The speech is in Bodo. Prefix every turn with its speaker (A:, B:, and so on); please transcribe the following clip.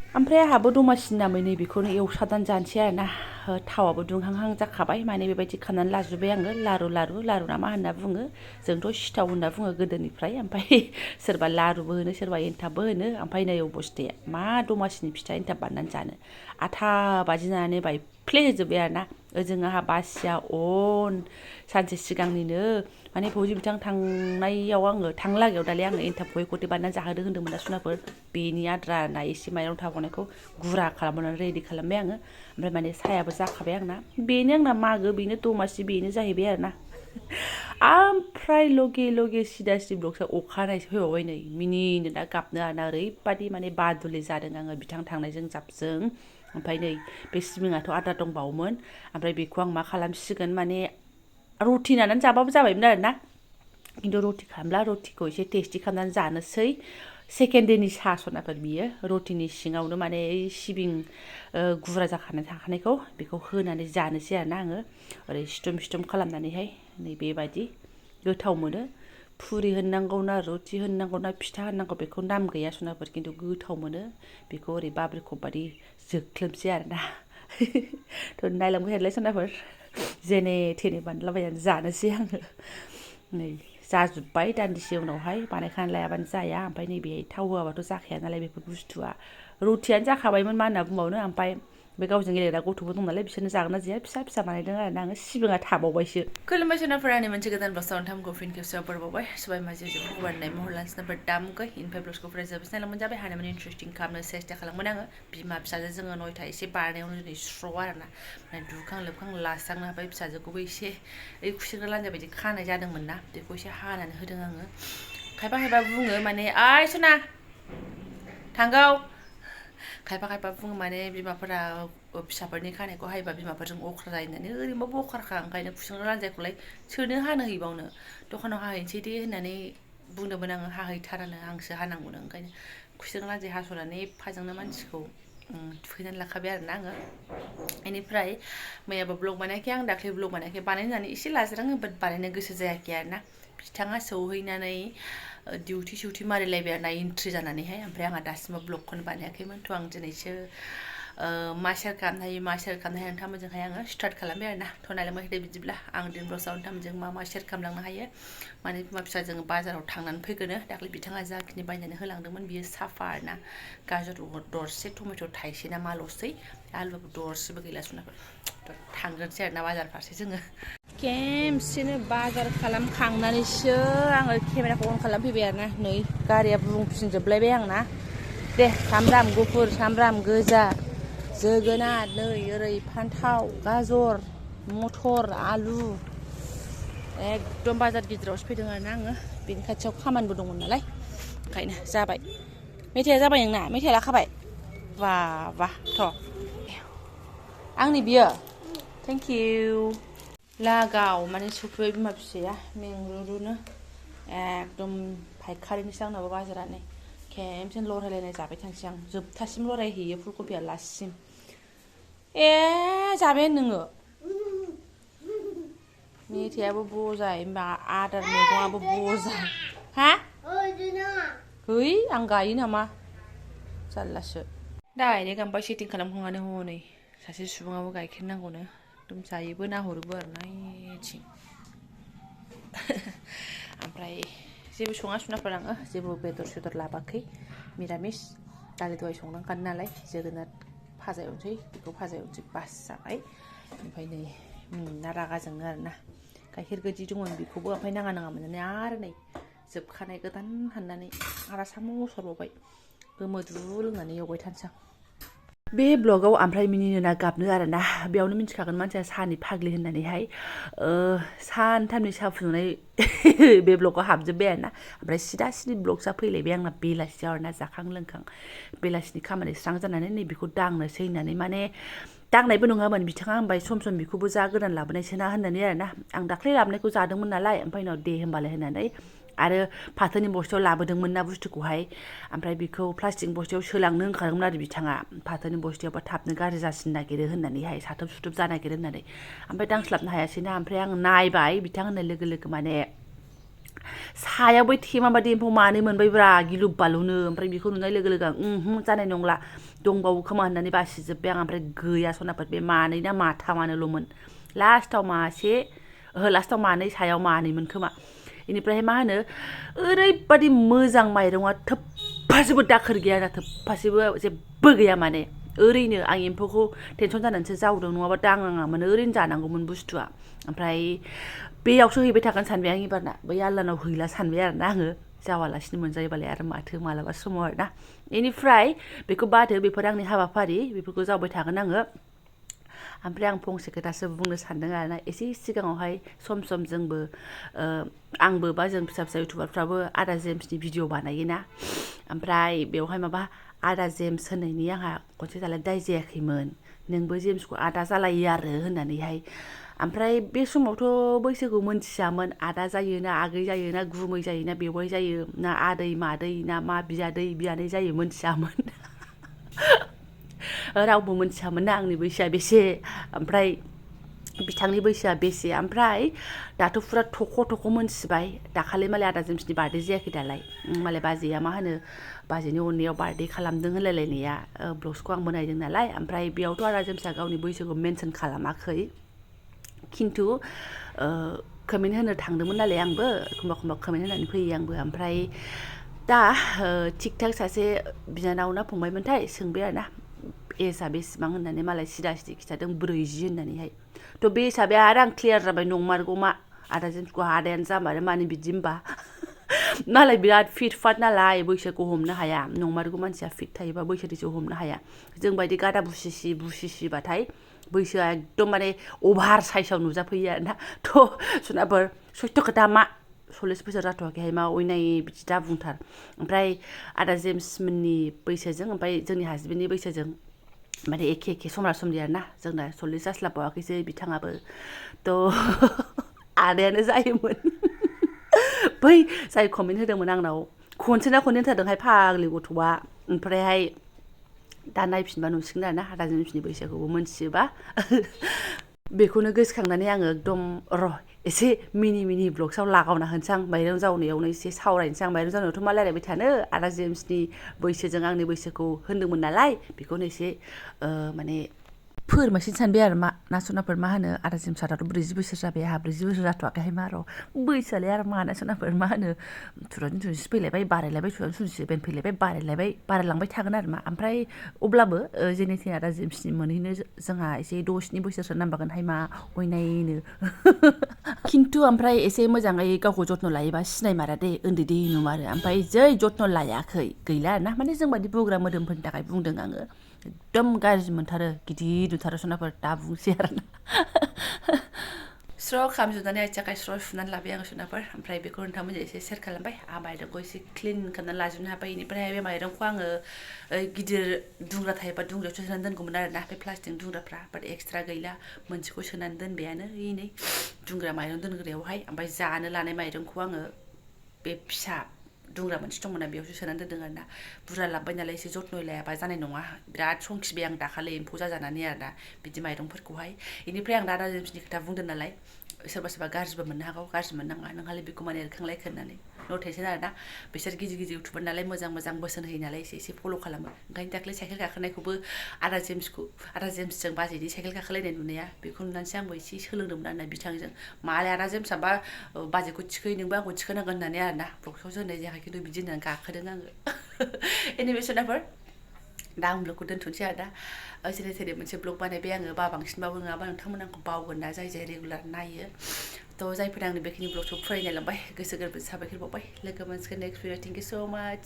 A: ओमफ्राय आंहाबो दमासिनि नामै नैबेखौनो एवसाबनानै जानोसै आरोना थावाबो दुंहांहां जाखाबाय माने बेबायदि खालामनानै लाजोब्बाय आङो लारु ना मा होनना बुङो जोंथ' सिथाव होनना बुङो गोदोनिफ्राय ओमफ्राय सोरबा लारुबो होनो सोरबा एन्थाबबो होनो ओमफ्राय नै अबस्थाया मा दमासिनि फिथा एन्थाब बानायनानै जानो आथा बादि जानानै बायफ्ले होजोब्बाय आरोना ओजों आंहा बासिया सानसे सिगांनिनो माने फौजि बिथां थांनायाव आङो थांलागैयाव दालाय आङो एन्थाबखौ गथे बानायनानै जाहोदो होन्दोंमोन ना सुनाफोर बेनि आद्रा ना एसे माइरं थाबावनायखौ गुरा खालामनानै रेडि खालामबाय आङो ओमफ्राय माने साहायाबो जाखाबाय आंना बेनो आंना मागो बेनो दमासि बेनो जाहैबाय आरोना ओमफ्राय लगे सिदा ब्लगसो अखानायैसो फैबावबाय नै मिनिनो दा गाबनो आरोना ओरैबादि माने बादुलि जादों आङो बिथां थांनायजों जाबजों ओमफ्राय नै बे सिबिङाथ' आद्रा दंबावोमोन ओमफ्राय बेखौ आं मा खालामसिगोन माने रुटि नानानै जाबाबो जाबायमोन आरोना खिन्थु रुटि खालामला रुटिखौ एसे टेस्टि खालामनानै जानोसै सेकेन्ड देनि सासनाफोर बियो रुटिनि सिङावनो माने सिबिं गुरा जाखानाय थाखानायखौ बेखौ होनानै जानोसै आरोना आङो ओरै सिथुम खालामनानैहाय नै बेबायदि गोथाव मोनो फुरि होननांगौ ना रुटि होननांगौ ना फिथा होननांगौ बेखौ नाम गैया सुनाफोर खिन्थु गोथाव मोनो बेखौ ओरै बाब्रिखब बादि जोख्लोबसै आरोना थ' नायलांबाय थालाय सनाफोर जेने थेने बानलाबायनानै जानोसै आङो नै जाजोब्बाय दान्दिसे उनावहाय बानायखानानै लायाबानो जाया ओमफ्राय नैबे थाव होआबाथ' जाखाया नालाय बेफोर बुस्थुआ रुटियानो जाखाबायमोन मा होनना बुंबावनो ओमफ्राय बे गावजों गेलेग्रा गथ'बो दं नालाय बिसोरनो जागोन ना जाया फिसा बानायदों आरोना आङो सिबिङा थाबावबायसो खुलुमबाय सोनाफोरानि मोनसे गोदान ब्लगआव नोंथांमोनखौ फिन खेबसेयाव बरबावबाय सबाय माजे जोबोद बानायनाय महर लानसिनाफोर दामगै इनफाय ब्लगखौ फराय जोबोद नायलांबाय जाबाय हानाय माने इन्टारेस्टिं खालामनो सेस्था खालामगोन आङो बिमा फिसाजो जोङो 9ता एसे बारनायावनो दिनै स्र' आरोना माने दुगैखां लोबखां लास्रांनो हाबाय फिसाजोखौबो एसे ओइ खुसेरग्रा लान्जाय बायदि खानाय जादोंमोन ना बेखौ एसे हानानै होदों आङो खायफा बुङो माने ओइ सना थांगौ खायफा बुङो माने बिमाफोरा फिसाफोरनि खानायखौ हायोबा बिमाफोरजों अख्रा जायो होननानै ओरैनोबो अख्राखा ओंखायनो खुसेरग्रा लान्जायखौलाय सोनो हानो हैबावनो दखानाव हाहैनोसै दे होननानै बुंदोंमोन आङो हाहैथारानो आंसो हानांगौनो ओंखायनो खुसेरग्रा लान्जाय हास'नानै एफाजोंनो मानसिखौ थुखैनानै लाखाबाय आरोना आङो बेनिफ्राय मैयाबो ब्लग बानायाखै आं दाख्लै ब्लग बानायाखै बानायनानै एसे लाज्राङो बाट बानायनो गोसो जायाखै आरोना बिथाङा सौहैनानै डिउटि मारिलायबाय आरोना एन्ट्रि जानानैहाय ओमफ्राय आंहा दासिमबो ब्लगखौनो बानायाखैमोन थ' आं दिनैसो मा शेयार खालामनो हायो नोंथांमोनजोंहाय आङो स्टार्ट खालामबाय आरोना थ' नायलांबाय थादो बिदिब्ला आं दिन ब्लगआव नोंथांमोनजों मा शेयार खालामलांनो हायो माने बिमा फिसा जोङो बाजाराव थांनानै फैगोनो दाख्लै बिथाङा जाखिनि बायनानै होलांदोंमोन बियो साफा आरोना गाजर दरसे टमेट' थाइसे ना माल'सै आलुबो दरसेबो गैला सुनाफोर थांग्रोनोसै आरोना बाजार फारसे जोङो खेमसेनो बाजार खालामखांनानैसो आङो केमेराखौ अन खालामफैबाय आरोना नै गारिया बुंफिनजोबलायबाय आंना दे सामब्राम गुफुर सामब्राम गोजा जोगोनार नै ओरै फान्थाव गाजर मटर आलु एकदम बाजार गिदिरावसो फैदों आरोना आङो बेनि खाथियाव खामानिबो दंमोन नालाय ओंखायनो जाबाय मेथाइया जाबाय नोंना मेथाइ लाखाबाय बा थ' आंनि बियो थेंक इउ लागाव माने सफैबाय बिमा फिसाया मेंरुरुनो एकदम फायखारिनिसो आंनाबो बाजारा नै खेमसेनो लरायलायनाय जाबाय थांसै आं जोबथासिम लरायहैयो फुलकबिया लास्टसिम जाबायानो नोङो मेथाइयाबो बजाय होमबा आदार मैगङाबो बजाय हा है आं गायो नामा जारलासो डाइरेक्ट आंबा सेटिं खालामखांनानै हनै सासे सुबुङाबो गाइखेर नांगौनो एकदम जायोबो नाहरोबो आरोना इथिं ओमफ्राय जेबो सङा सुनाफोर आङो जेबो बेदर लाबाखै मिरामिस दालि दहाय संनांखादों नालाय जोगोनार भाजा एवनोसै बेखौ भाजा एवनोसै बास जाबाय ओमफ्राय नै ना रागा जोङो आरोना गाइखेर गोदि दंमोन बेखौबो ओमफ्राय नाङा मोननानै आरो नै जोबखानाय गोदान हाननानै आरा साम'स हरबावबाय गोमोद्रु लोंनानै एवबाय थानोसै आं बे ब्लगाव ओमफ्राय मिनिनो ना गाबनो आरोना बेयावनो मिन्थिखागोन मानसिया साहानि फाग्लि होननानैहाय सानथामनि साहा फुदुंनाय बे ब्लगाव हाबजोब्बाय आरोना ओमफ्राय सिदा ब्लगसा फैलायबाय आंना बेलासियाव आरोना जाखां लोंखां बेलासिनि खामानि स्रां जानानै नैबेखौ दांनोसै होननानै माने दांनायबो नङामोन बिथाङा होनबाय सम बेखौबो जा गोदान लाबोनायसोना होननानै आरोना आं दाख्लै लाबोनायखौ जादोंमोन नालाय ओमफ्राय उनाव दे होनबालाय होननानै आरो फाथोनि बस्थायाव लाबोदोंमोन ना बुस्थुखौहाय ओमफ्राय बेखौ प्लास्टिक बस्थायाव सोलांनो ओंखारदोंमोन आरो बिथाङा फाथोनि बस्थायावबा थाबनो गाज्रि जासिनो नागिरो होननानैहाय साथोब सुथोब जानो नागिरो होननानै ओमफ्राय दांस्लाबनो हायासैना ओमफ्राय आं नायबाय बिथां होननाय लोगो माने सायाव बै थेमा बादि एम्फौ मानै मोनबायब्रा गिलु बालुनो ओमफ्राय बेखौ नुनाय लोगो आं जानाय नंला दंबावो खोमा होननानै बासिजोब्बाय आं ओमफ्राय गैया सनाफोर बे मानै ना माथामानोल'मोन लास्टाव मासे लास्टाव मानै सायाव मानैमोन खोमा बेनिफ्राय मा होनो ओरैबादि मोजां माइरङा थोबफासेबो दाखोर गैया ना थोबफासेबो जेबो गैया माने ओरैनो आं एम्फौखौ टेनसन जानानैसो जावदों नङाबा दांनाङामोन ओरैनो जानांगौमोन बुस्थुआ ओमफ्राय बेयावसो हैबाय थागोन सानबाय आं एबारना बै आल्लानाव हैला सानबाय आरोना आङो जावालासिनो मोनजायोबालाय आरो माथो मालाबा समाव आरोना बेनिफ्राय बेखौ बादो बेफोर आंनि हाबाफारि बेफोरखौ जावबाय थागोन आङो ओमफ्राय आं फंसे खोथासो बुंनो सानदों आरोना एसे सिगाङावहाय सम सम जोंबो आंबो बा जों फिसा फिसा इउटुबारफ्राबो आदा जेम्सनि भिडिअ बानायोना ओमफ्राय बेवहाय माबा आदा जेम्स होननायनि आंहा खनसे जालाय दाय जायाखैमोन नोंबो जेम्सखौ आदा जालायो आरो होननानैहाय ओमफ्राय बे समावथ' बैसोखौ मोनथियामोन आदा जायो ना आगै जायो ना गुमै जायो ना बेवाइ जायो ना आदै मादै ना मा बियादै बियानै जायो मोनथियामोन रावबो मोनथियामोन ना आंनि बैसोआ बेसे ओमफ्राय बिथांनि बैसोआ बेसे ओमफ्राय दाथ' फुरा थख' मोनथिबाय दाखालि मालाय आदा जेम्सनि बार्थडे जायाखै दालाय मालाय बाजैया मा होनो बाजैनि अननायाव बार्थडे खालामदों होनलायलायनाया ब्लग्सखौ आंबो नायदों नालाय ओमफ्राय बेयावथ' आदा जेम्सआ गावनि बैसोखौ मेनसन खालामाखै खिन्थु कमेन्ट होनो थांदोंमोन नालाय आंबो एखमबा कमेन्ट होनानै फैयो आंबो ओमफ्राय दा थिग थाक सासे बिनानाव ना फंबायमोनथाय सोंबाय आरोना एजआ बेसेबां होननानै मालाय सिदा सिदि खिथादों 40 होननानैहाय थ' बे हिसाबै आरो आं क्लियार जाबाय नंमारगौ मा आदा जेम्सखौ आदायानो जामारो मानो बिदि होमबा मालाय बिराद फिट फाट नालाय बैसोखौ हमनो हाया नंमारगौ मानसिया फिट थायोबा बैसोनिसो हमनो हाया जोंबायदि गादा बुसिसिबाथाय बैसोआ एकदम माने अभार साइजआव नुजाफैयो आरोना थ' सोरनाफोर सयथ' खोथा मा 40 बोसोर जाथ'वाखैहाय मा अयनाय बिदि दा बुंथार ओमफ्राय आदा जेम्स मोननि बैसोजों ओमफ्राय जोंनि हासबेन्डनि बैसोजों माने एखे समरा समरि आरोना जोंना 40 जास्लाबबावाखैसै बिथाङाबो थ' आदायानो जायोमोन बै जाय कमेन्ट होदोंमोन आंनाव खनसे ना खननै होथारदोंहाय फाग्लि गथ'आ ओमफ्रायहाय दा नायफिनबा नुसिगोन आरोना आदा जेम्सनि बैसोखौबो मोनथियोबा बेखौनो गोसोखांनानै आङो एकदम एसे मिनि ब्लग्सआव लागावना होनोसै आं माइरं जावनायावनो एसे सावरायनोसै आं माइरं जावनायावथ' मा रायलायबाय थानो आदा जेम्सनि बैसोजों आंनि बैसोखौ होनदोंमोन नालाय बेखौनो एसे माने फोरमायसिनो सानबाय आरो मा नासनाफोर मा होनो आदा जेम्सआ दाथ' 40 बोसोर जाबाय आंहा 40 बोसोर जाथ'वाखैहाय मा र' बैसोआलाय आरो मा नासनाफोर मा होनो 2026 फैलायबाय बारायलायबाय 2027 फैलायबाय बारायलांबाय थागोन आरो मा ओमफ्राय अब्लाबो जेनेथेन आदा जेम्सनि मोनहैनो जोंहा एसे 6-7 बोसोरसो नांबागोनहाय मा अयनायनो खिन्थु ओमफ्राय एसे मोजाङै गावखौ जत्न लायोबा सिनायमारा दे उन्दै नुमारो ओमफ्राय जै जत्न लायाखै गैला आरोना माने जोंबादि बोग्रा मोदोमफोरनि थाखाय बुंदों आङो एकदम गाज्रि मोनथारो गिदिर नुथारो सनाफोर दा बुंसै आरोना स्र' खालामजोबनानै आथिं आखाइ स्र' सुनानै लाबाय आङो सनाफोर ओमफ्राय बेखौ नोंथांमोनजों एसे सेयार खालामबाय आं माइरंखौ एसे क्लिन खालामनानै लाजोबनो हाबाय बेनिफ्राय बे माइरंखौ आङो गिदिर दुंग्रा थायोबा दुंग्रायावसो सोनानै दोनगौमोन आरोना बे प्लास्टिक दुंग्राफ्रा बाट एक्सट्रा गैला मोनसेखौ सोनानै दोनबायानो नै दुंग्रा माइरं दोनग्रायावहाय ओमफ्राय जानो लानाय माइरंखौ आङो बे फिसा दुंग्रा मोनसे दंमोन ना बेयावसो सोनानै दोनदों आरोना बुरजा लाबोबाय नालाय एसे जत्न लायाबा जानाय नङा बिराद संखिबाय आं दाखालि एम्फौ जाजानानै आरोना बिदि माइरंफोरखौहाय बेनिफ्राय आं दा आदा जेम्सनि खोथा बुंदों नालाय सोरबा गाज्रिबो मोननो हागौ गाज्रि मोननाङा नोंहालाय बेखौ माने एरखांलायखो होननानै न' टेनसन आरोना बिसोर गिदिर इउटुबार नालाय मोजां बोसोन होयो नालाय एसे फल' खालामो ओंखायनो दाख्लै साइकेल गाखोनायखौबो आदा जेम्सजों बाजैनि साइकेल गाखोलायनाय नुनाया बेखौ नुनानैसो आंबो एसे सोलोंदोंमोन आरोना बिथांजों मालाय आदा जेम्सआ बा बाजैखौ थिखोयो नोंबो आंखौ थिखोनांगोन होननानै आरोना ब्लग्सआवसो होननाय जायाखै खिन्थु बिदि होननानै गाखोदों आङो एनिवे सनाफोर दा आं ब्लगखौ दोनथ'नोसै आरो दा जेरै मोनसे ब्लग बानायबाय आङो बांसिनबाबो नङाबा नोंथांमोन आंखौ बावगोन ना जाय रेगुलार नायो थ' जायफोर आंनि बेखिनि ब्लगखौ फरायनाय लांबाय गोसो गोरबो साबायखर बावबाय लोगो मोनसिगोन नेक्स्ट भिडिअ थेंक इउ स' माच